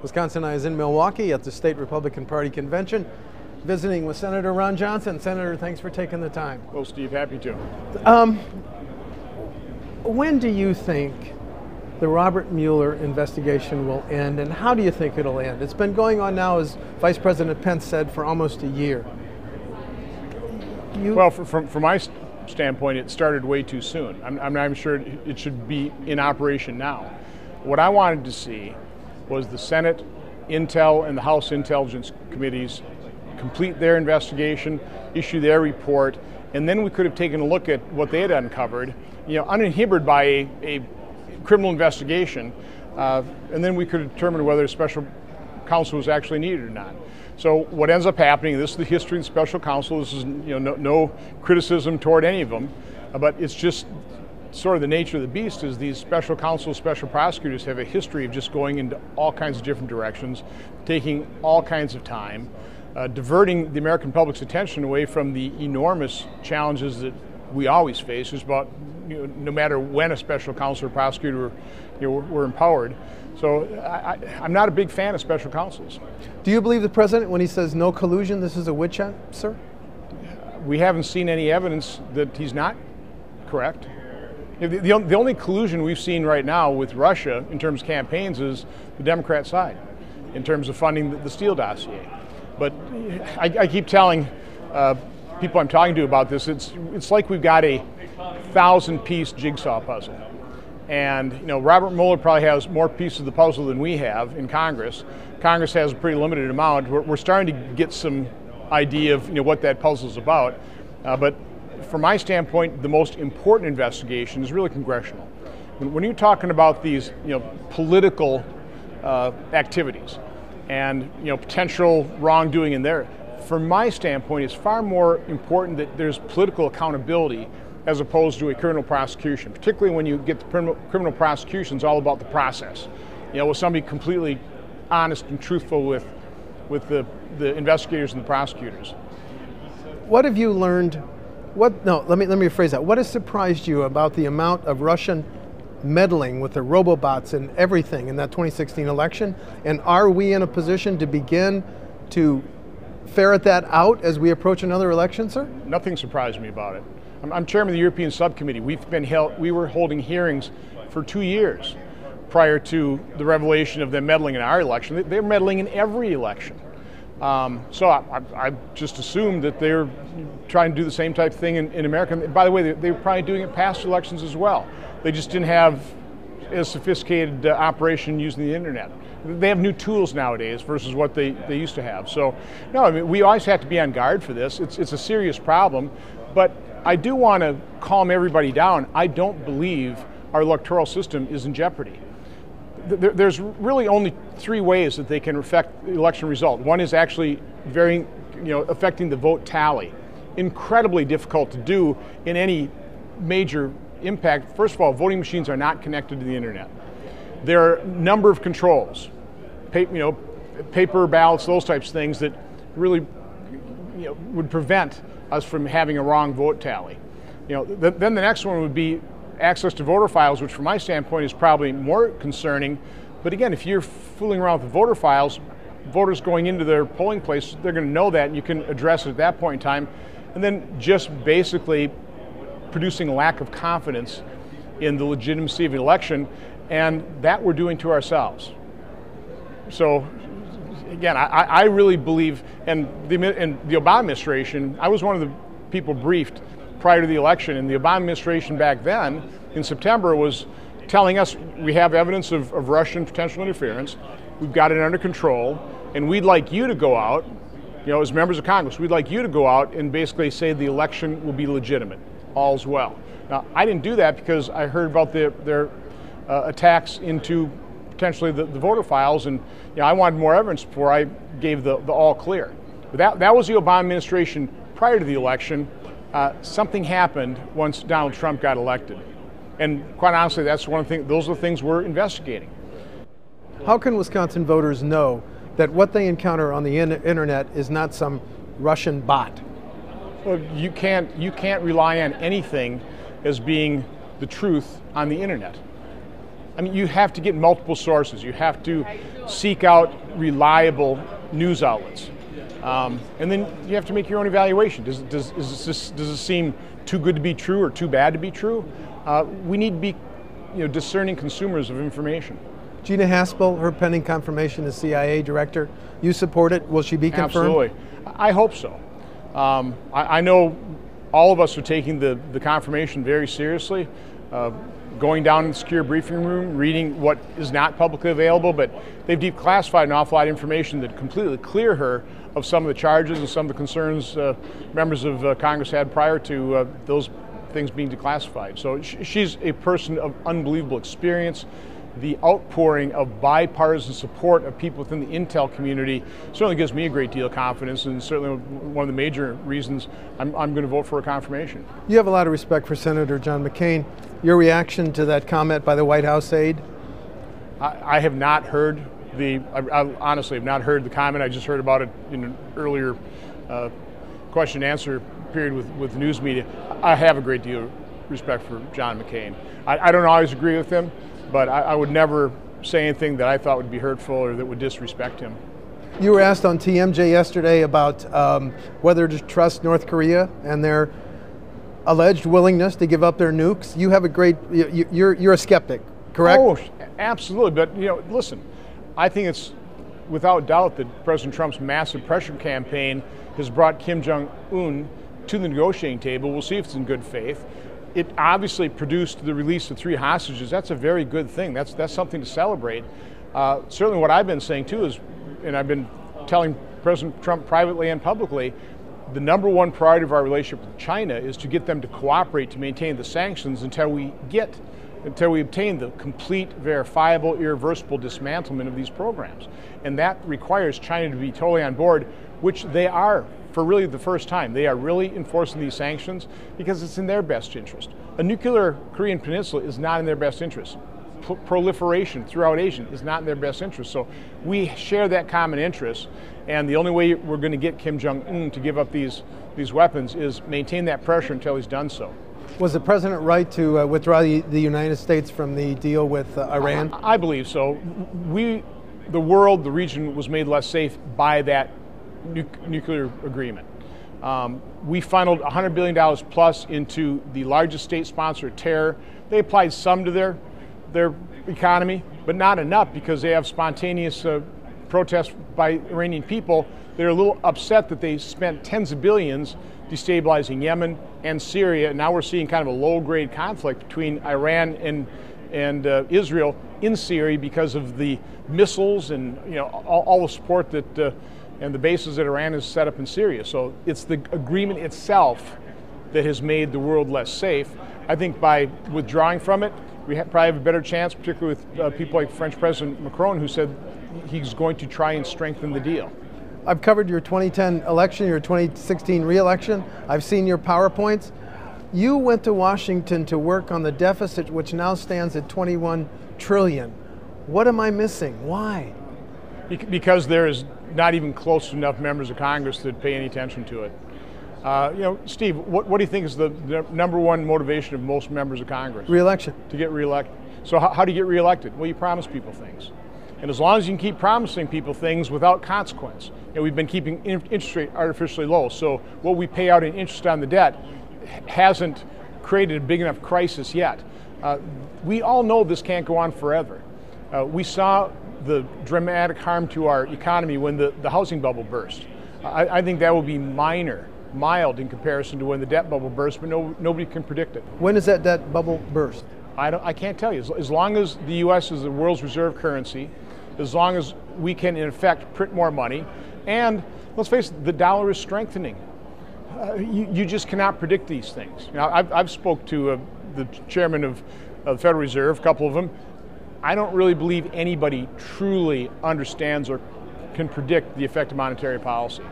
Wisconsin is in Milwaukee at the State Republican Party Convention, visiting with Senator Ron Johnson. Senator, thanks for taking the time. Well, Steve, happy to. When do you think the Robert Mueller investigation will end, and how do you think it'll end? It's been going on now, as Vice President Pence said, for almost a year. Well, from my standpoint, it started way too soon. I'm sure it should be in operation now. What I wanted to see was the Senate Intel and the House Intelligence Committees complete their investigation, issue their report, and then we could have taken a look at what they had uncovered, uninhibited by a criminal investigation, and then we could determine whether a special counsel was actually needed or not. So what ends up happening, this is the history of the special counsel, this is no criticism toward any of them, but it's just sort of the nature of the beast is these special counsels, special prosecutors have a history of just going into all kinds of different directions, taking all kinds of time, diverting the American public's attention away from the enormous challenges that we always face, just about no matter when a special counsel or prosecutor were empowered. So I'm not a big fan of special counsels. Do you believe the president when he says no collusion, this is a witch hunt, sir? We haven't seen any evidence that he's not correct. The only collusion we've seen right now with Russia in terms of campaigns is the Democrat side, in terms of funding the Steele dossier. But I keep telling people I'm talking to about this, it's like we've got a 1,000-piece jigsaw puzzle. And Robert Mueller probably has more pieces of the puzzle than we have in Congress. Congress has a pretty limited amount. We're starting to get some idea of what that puzzle is about. But from my standpoint, the most important investigation is really congressional. When you're talking about these political activities and potential wrongdoing in there, from my standpoint, it's far more important that there's political accountability as opposed to a criminal prosecution, particularly when you get the criminal prosecutions all about the process. With somebody completely honest and truthful with the investigators and the prosecutors. What have you learned? Let me rephrase that. What has surprised you about the amount of Russian meddling with the robobots and everything in that 2016 election? And are we in a position to begin to ferret that out as we approach another election, sir? Nothing surprised me about it. I'm chairman of the European Subcommittee. We were holding hearings for 2 years prior to the revelation of them meddling in our election. They're meddling in every election. So I just assumed that they're trying to do the same type of thing in America. And by the way, they were probably doing it past elections as well. They just didn't have as sophisticated operation using the internet. They have new tools nowadays versus what they used to have. So, no, I mean, we always have to be on guard for this. It's a serious problem, but I do want to calm everybody down. I don't believe our electoral system is in jeopardy. There's really only 3 ways that they can affect the election result. One is actually affecting the vote tally. Incredibly difficult to do in any major impact. First of all, voting machines are not connected to the internet. There are a number of controls, paper ballots, those types of things that really would prevent us from having a wrong vote tally. Then the next one would be access to voter files, which from my standpoint is probably more concerning. But again, if you're fooling around with the voter files, voters going into their polling place, they're going to know that, and you can address it at that point in time. And then just basically producing a lack of confidence in the legitimacy of the election, and that we're doing to ourselves. So again, I really believe, and the Obama administration, I was one of the people briefed prior to the election, and the Obama administration back then, in September, was telling us we have evidence of Russian potential interference, we've got it under control, and we'd like you to go out, as members of Congress, we'd like you to go out and basically say the election will be legitimate, all's well. Now, I didn't do that because I heard about their attacks into potentially the voter files, and I wanted more evidence before I gave the all clear. But that was the Obama administration prior to the election. Something happened once Donald Trump got elected, and quite honestly, those are the things we're investigating. How can Wisconsin voters know that what they encounter on the internet is not some Russian bot? Well, you can't rely on anything as being the truth on the internet. I mean, you have to get multiple sources. You have to seek out reliable news outlets. And then you have to make your own evaluation. Does this seem too good to be true or too bad to be true? We need to be discerning consumers of information. Gina Haspel, her pending confirmation as CIA director, you support it? Will she be confirmed? Absolutely. I hope so. I know all of us are taking the confirmation very seriously, going down in the secure briefing room, reading what is not publicly available, but they've declassified an awful lot of information that completely clear her of some of the charges and some of the concerns members of Congress had prior to those things being declassified. So she's a person of unbelievable experience. The outpouring of bipartisan support of people within the intel community certainly gives me a great deal of confidence, and certainly one of the major reasons I'm going to vote for a confirmation. You have a lot of respect for Senator John McCain. Your reaction to that comment by the White House aide? I have not heard I honestly have not heard the comment. I just heard about it in an earlier question and answer period with the news media. I have a great deal of respect for John McCain. I don't always agree with him, but I would never say anything that I thought would be hurtful or that would disrespect him. You were asked on TMJ yesterday about whether to trust North Korea and their alleged willingness to give up their nukes. You have a great, you're a skeptic, correct? Oh, absolutely. But listen, I think it's without doubt that President Trump's massive pressure campaign has brought Kim Jong-un to the negotiating table. We'll see if it's in good faith. It obviously produced the release of 3 hostages. That's a very good thing. That's something to celebrate. Certainly what I've been saying too is, and I've been telling President Trump privately and publicly, the number one priority of our relationship with China is to get them to cooperate to maintain the sanctions until we obtain the complete, verifiable, irreversible dismantlement of these programs. And that requires China to be totally on board, which they are for really the first time. They are really enforcing these sanctions because it's in their best interest. A nuclear Korean peninsula is not in their best interest. Proliferation throughout Asia is not in their best interest. So we share that common interest, and the only way we're going to get Kim Jong-un to give up these weapons is maintain that pressure until he's done so. Was the president right to withdraw the United States from the deal with Iran? I believe so. The world, the region was made less safe by that nuclear agreement. We funneled $100 billion plus into the largest state sponsor of terror. They applied some to their economy, but not enough because they have spontaneous protests by Iranian people. They're a little upset that they spent tens of billions destabilizing Yemen and Syria, and now we're seeing kind of a low-grade conflict between Iran and Israel in Syria because of the missiles and all the support that and the bases that Iran has set up in Syria. So it's the agreement itself that has made the world less safe. I think by withdrawing from it, we probably have a better chance, particularly with people like French President Macron, who said he's going to try and strengthen the deal. I've covered your 2010 election, your 2016 re-election. I've seen your PowerPoints. You went to Washington to work on the deficit, which now stands at $21 trillion. What am I missing? Why? Because there is not even close to enough members of Congress that pay any attention to it. Steve, what do you think is the number one motivation of most members of Congress? Re-election. To get re-elected. So how do you get re-elected? Well, you promise people things. And as long as you can keep promising people things without consequence, we've been keeping interest rate artificially low. So what we pay out in interest on the debt hasn't created a big enough crisis yet. We all know this can't go on forever. We saw the dramatic harm to our economy when the housing bubble burst. I think that will be mild in comparison to when the debt bubble burst, but nobody can predict it. When does that debt bubble burst? I can't tell you. As long as the U.S. is the world's reserve currency, as long as we can, in effect, print more money, and let's face it, the dollar is strengthening. You just cannot predict these things. I've spoke to the chairman of the Federal Reserve, a couple of them. I don't really believe anybody truly understands or can predict the effect of monetary policy.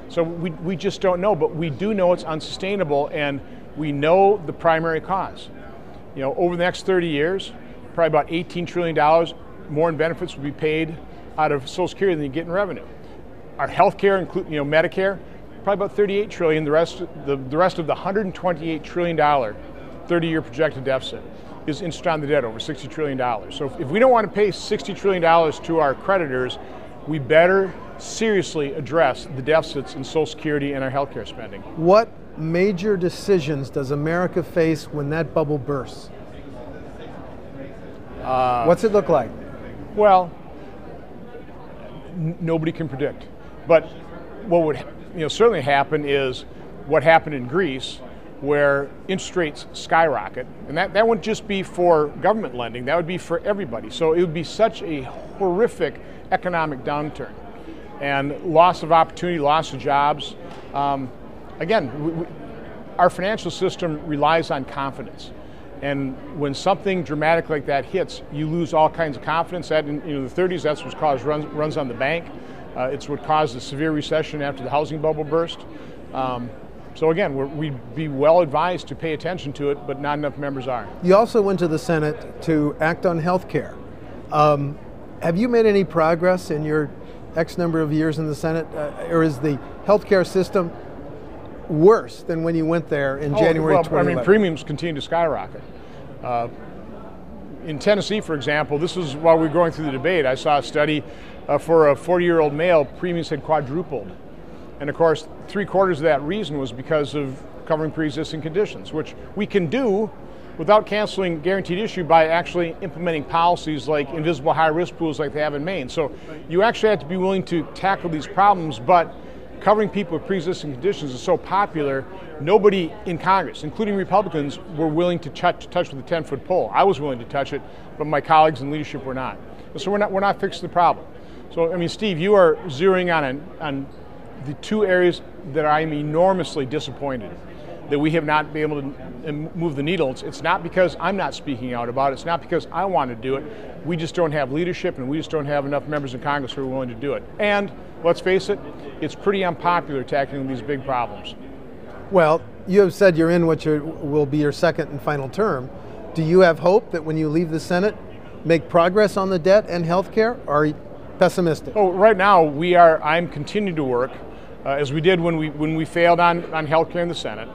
So we just don't know, but we do know it's unsustainable, and we know the primary cause. Over the next 30 years, probably about $18 trillion more in benefits will be paid out of Social Security than you get in revenue. Our health care, including Medicare, probably about $38 trillion. The rest of the $128 trillion 30-year projected deficit. is interest on the debt, over $60 trillion. So if we don't want to pay $60 trillion to our creditors, we better seriously address the deficits in Social Security and our healthcare spending. What major decisions does America face when that bubble bursts? What's it look like? Well, nobody can predict. But what would certainly happen is what happened in Greece, where interest rates skyrocket, and that wouldn't just be for government lending, that would be for everybody. So it would be such a horrific economic downturn and loss of opportunity, loss of jobs. Again, our financial system relies on confidence. And when something dramatic like that hits, you lose all kinds of confidence. That in the 30s, that's what caused runs on the bank. It's what caused a severe recession after the housing bubble burst. So again, we'd be well advised to pay attention to it, but not enough members are. You also went to the Senate to act on health care. Have you made any progress in your X number of years in the Senate, or is the health care system worse than when you went there in January 2011? Premiums continue to skyrocket. In Tennessee, for example, this is while we were going through the debate, I saw a study for a 40-year-old male, premiums had quadrupled. And of course, 3/4 of that reason was because of covering pre-existing conditions, which we can do without canceling guaranteed issue by actually implementing policies like invisible high-risk pools like they have in Maine. So you actually have to be willing to tackle these problems, but covering people with pre-existing conditions is so popular, nobody in Congress, including Republicans, were willing to touch with a 10-foot pole. I was willing to touch it, but my colleagues in leadership were not. So we're not fixing the problem. So, I mean, Steve, you are zeroing on the two areas that I'm enormously disappointed that we have not been able to move the needle. It's not because I'm not speaking out about it. It's not because I want to do it. We just don't have leadership, and we just don't have enough members in Congress who are willing to do it. And let's face it, it's pretty unpopular tackling these big problems. Well, you have said you're in what will be your second and final term. Do you have hope that when you leave the Senate, make progress on the debt and health care, or are you pessimistic? Oh, right now I'm continuing to work, as we did when we failed on health care in the Senate.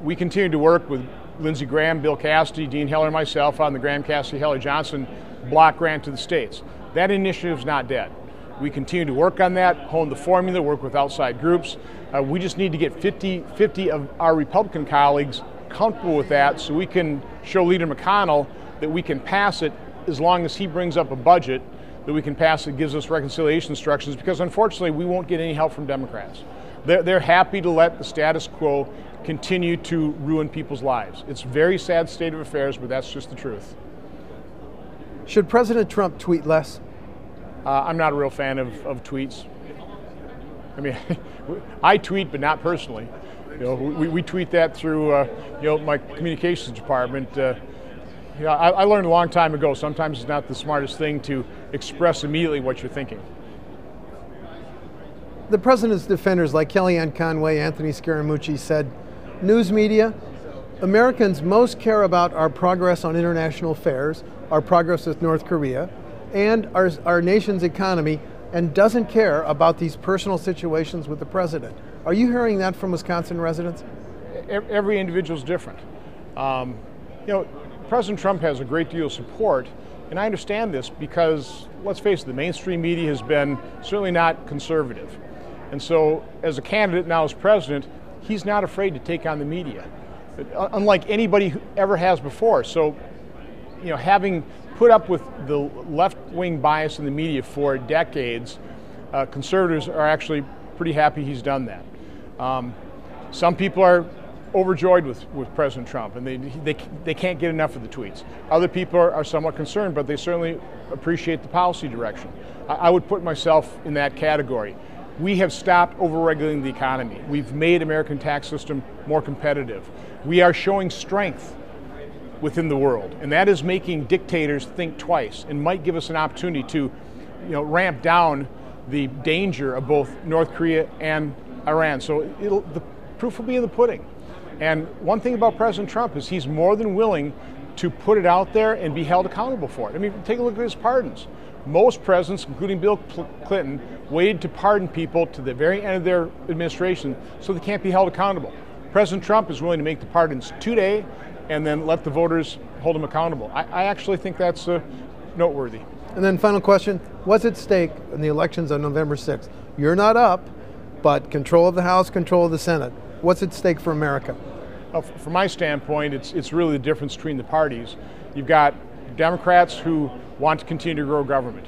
We continue to work with Lindsey Graham, Bill Cassidy, Dean Heller, and myself on the Graham-Cassidy-Heller-Johnson block grant to the states. That initiative is not dead. We continue to work on that, hone the formula, work with outside groups. We just need to get 50 of our Republican colleagues comfortable with that so we can show Leader McConnell that we can pass it as long as he brings up a budget that we can pass it, gives us reconciliation instructions, because unfortunately we won't get any help from Democrats. They're happy to let the status quo continue to ruin people's lives. It's a very sad state of affairs, but that's just the truth. Should President Trump tweet less? I'm not a real fan of tweets. I mean, I tweet, but not personally. We tweet that through my communications department. I learned a long time ago, sometimes it's not the smartest thing to express immediately what you're thinking. The president's defenders like Kellyanne Conway, Anthony Scaramucci said, news media, Americans most care about our progress on international affairs, our progress with North Korea, and our nation's economy, and doesn't care about these personal situations with the president. Are you hearing that from Wisconsin residents? Every individual is different. President Trump has a great deal of support, and I understand this because, let's face it, the mainstream media has been certainly not conservative. And so, as a candidate now as president, he's not afraid to take on the media, unlike anybody who ever has before. So, having put up with the left-wing bias in the media for decades, conservatives are actually pretty happy he's done that. Some people are overjoyed with President Trump, and they can't get enough of the tweets. Other people are somewhat concerned, but they certainly appreciate the policy direction. I would put myself in that category. We have stopped overregulating the economy. We've made American tax system more competitive. We are showing strength within the world, and that is making dictators think twice and might give us an opportunity to ramp down the danger of both North Korea and Iran. So the proof will be in the pudding. And one thing about President Trump is he's more than willing to put it out there and be held accountable for it. I mean, take a look at his pardons. Most presidents, including Bill Clinton, waited to pardon people to the very end of their administration so they can't be held accountable. President Trump is willing to make the pardons today and then let the voters hold them accountable. I actually think that's noteworthy. And then final question, what's at stake in the elections on November 6th? You're not up, but control of the House, control of the Senate. What's at stake for America? From my standpoint, it's really the difference between the parties. You've got Democrats who want to continue to grow government.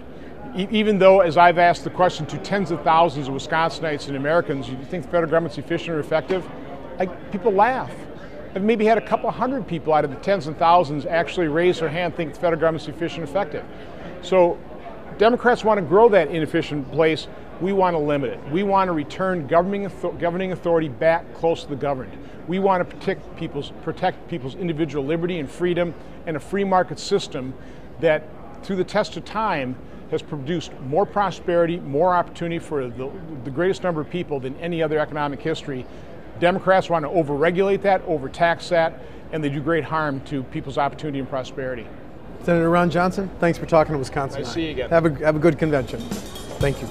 Even though, as I've asked the question to tens of thousands of Wisconsinites and Americans, you think the federal government's efficient or effective? People laugh. I've maybe had a couple hundred people out of the tens and thousands actually raise their hand, think the federal government's efficient and effective. So Democrats want to grow that inefficient place. We want to limit it. We want to return governing authority back close to the governed. We want to protect people's individual liberty and freedom, and a free market system that, through the test of time, has produced more prosperity, more opportunity for the greatest number of people than any other economic history. Democrats want to overregulate that, overtax that, and they do great harm to people's opportunity and prosperity. Senator Ron Johnson, thanks for talking to Wisconsin. Nice to see you again. Have a good convention. Thank you.